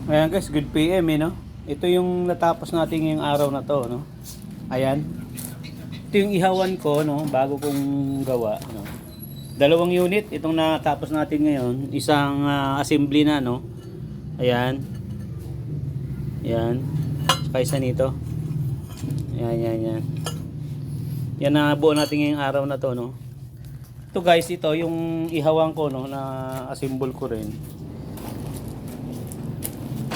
Ayan guys, good PM no. Ito yung natapos natin ngayong araw na to, no. Ayan. Ito yung ihawan ko, no, bago kong gawa, no. Dalawang unit itong natapos natin ngayon, isang assembly na, no. Ayan. Ayan. Saka isa nito. Ayan, yan, yan. Yan na buo natin ngayong araw na to, no. Ito guys, ito yung ihawan ko, no, na assemble ko rin.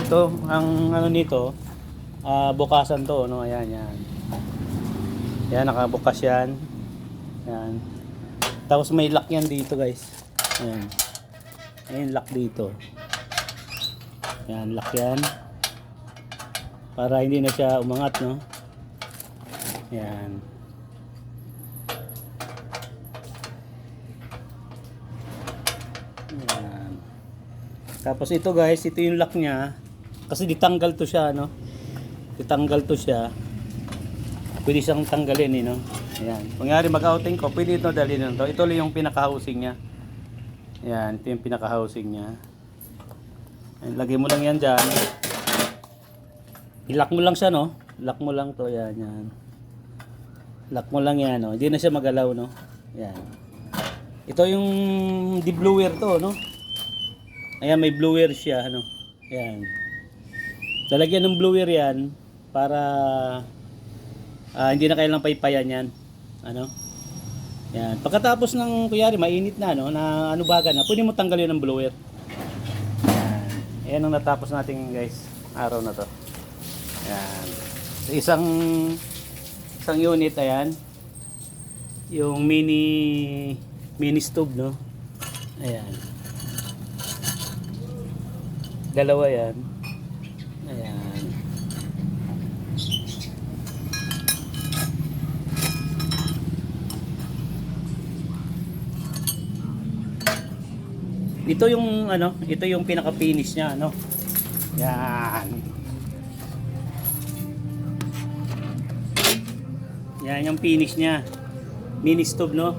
Ito, ang ano nito, bukasan to, no? Ayan, yan. Yan, nakabukas yan. Yan. Tapos may lock yan dito, guys. Ayan. Ayan, lock dito. Yan, lock yan. Para hindi na siya umangat, no? Yan. Yan. Tapos ito, guys, ito yung lock niya. Kasi ditanggal to siya, no? Ditanggal to siya. Pwede siyang tanggalin, eh, no? Ayan. Pangyari mag-outing ko, pwede ito dalhin nito. Ito lang yung pinaka-housing niya. Ayan, ito yung pinaka-housing niya. Ayan, lagay mo lang yan dyan. I-lock mo lang siya, no? Lock mo lang to, yan, yan. Lock mo lang yan, no? Hindi na siya magalaw, no? Ayan. Ito yung de-blower to, no? Ayan, may blower siya, ano? Ayan. Lalagyan ng blower yan para hindi na kailangang paypayan yan. Ano? Yan. Pagkatapos ng kuyari mainit na, no, na ano baga na, pwede mo tanggalin ng blower. Yan. Ayan ang natapos natin, guys, araw na to. Yan. So, isang unit, ayan. Yung mini stove, no. Ayan. Dalawa yan. Ayan. Ito yung ano, ito yung pinaka-finish niya, ano. Yan. Yan yung finish niya. Mini stove, no.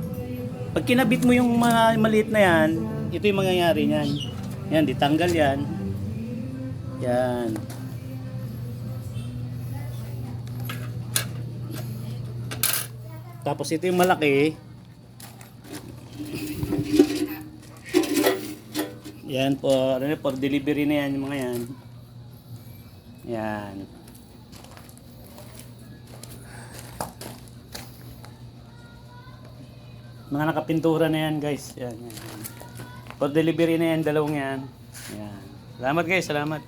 Pag kinabit mo yung mga maliit na yan, ito yung mangyayari niyan. Yan, ditanggal yan. Yan. Tapos ito yung malaki. Yan for delivery na yan yung mga yan. Yan. Mga nakapintura na yan, guys. Yan, yan. For delivery na yan, dalawang yan. Yan. Salamat guys, salamat.